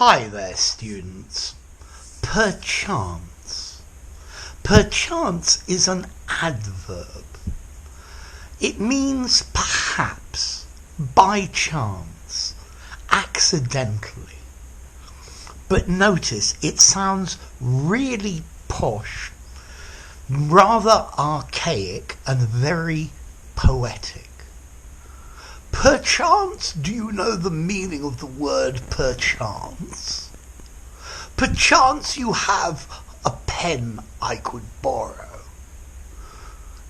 Hi there, students. Perchance. Perchance is an adverb. It means perhaps, by chance, accidentally. But notice it sounds really posh, rather archaic and very poetic. Perchance, do you know the meaning of the word perchance? Perchance you have a pen I could borrow.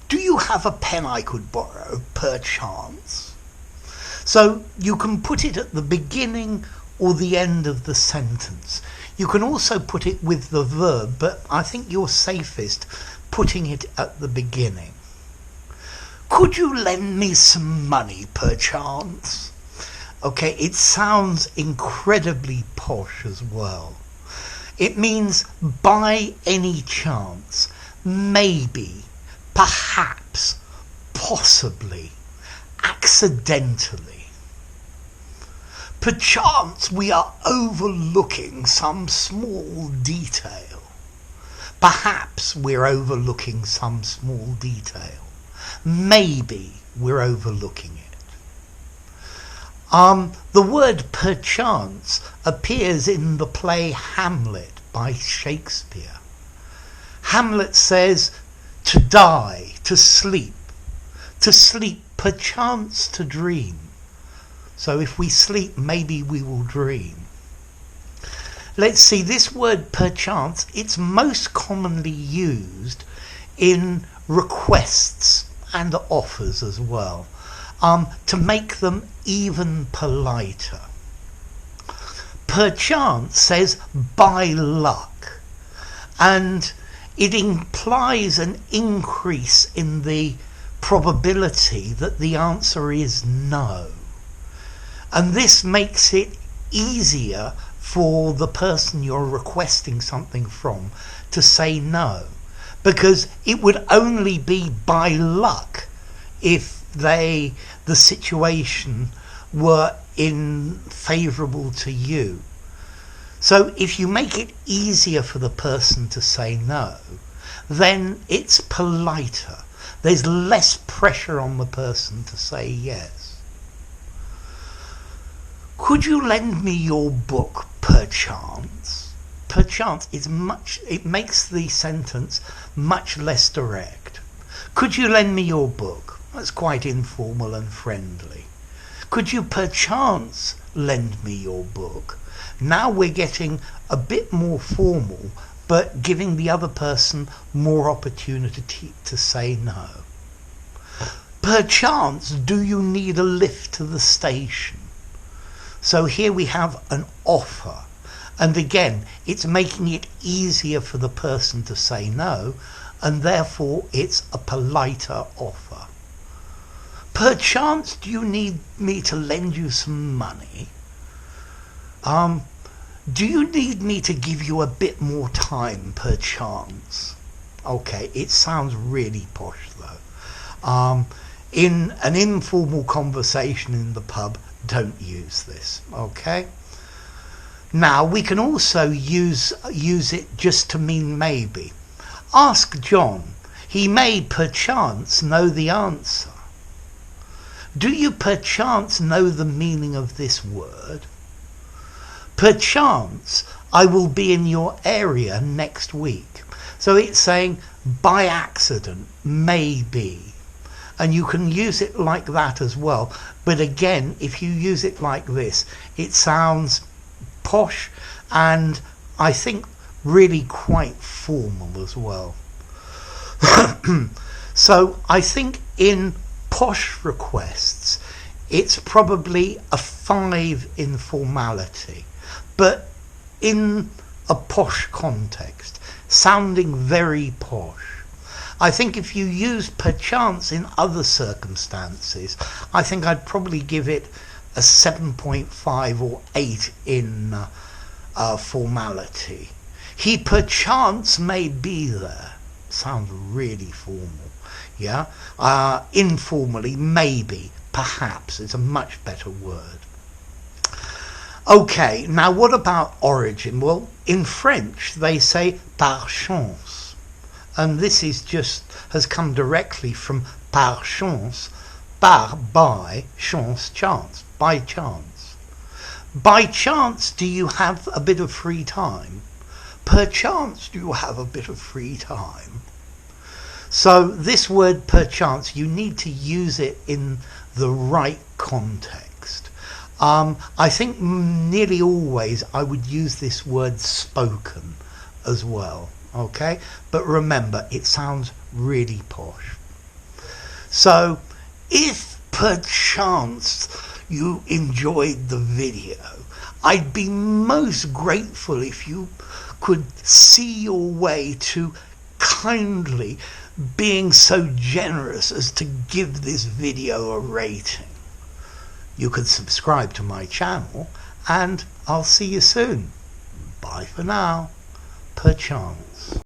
Do you have a pen I could borrow, perchance? So you can put it at the beginning or the end of the sentence. You can also put it with the verb, but I think you're safest putting it at the beginning. Could you lend me some money, perchance? Okay, it sounds incredibly posh as well. It means by any chance, maybe, perhaps, possibly, accidentally. Perchance we are overlooking some small detail. Perhaps we're overlooking some small detail. Maybe we're overlooking it. The word perchance appears in the play Hamlet by Shakespeare. Hamlet says to die, to sleep, perchance to dream. So if we sleep, maybe we will dream. Let's see, this word perchance, it's most commonly used in requests and offers as well, to make them even politer. Perchance says by luck, and it implies an increase in the probability that the answer is no. And this makes it easier for the person you're requesting something from to say no, because it would only be by luck if the situation were favourable to you. So if you make it easier for the person to say no, then it's politer. There's less pressure on the person to say yes. Could you lend me your book, perchance? Perchance it makes the sentence much less direct. Could you lend me your book? That's quite informal and friendly. Could you perchance lend me your book? Now we're getting a bit more formal, but giving the other person more opportunity to say no. Perchance, do you need a lift to the station? So here we have an offer. And again, it's making it easier for the person to say no, and therefore it's a politer offer. Perchance, do you need me to lend you some money? Do you need me to give you a bit more time, perchance? Okay, it sounds really posh though. In an informal conversation in the pub, don't use this, okay? Now, we can also use it just to mean maybe. Ask John. He may perchance know the answer. Do you perchance know the meaning of this word? Perchance I will be in your area next week. So it's saying by accident, maybe. And you can use it like that as well. But again, if you use it like this, it sounds posh and I think really quite formal as well. So I think in posh requests it's probably a 5 in formality, but in a posh context, sounding very posh. I think if you use perchance in other circumstances, I think I'd probably give it a 7.5 or 8 in formality. He perchance may be there. Sounds really formal. Yeah. Informally, maybe, perhaps. It's a much better word. Okay, now what about origin? Well, in French they say par chance, and this has come directly from par chance, by, chance, by chance. By chance do you have a bit of free time? Perchance do you have a bit of free time? So this word perchance, you need to use it in the right context. I think nearly always I would use this word spoken as well, okay? But remember, it sounds really posh. So if perchance you enjoyed the video, I'd be most grateful if you could see your way to kindly being so generous as to give this video a rating. You can subscribe to my channel, and I'll see you soon. Bye for now. Perchance.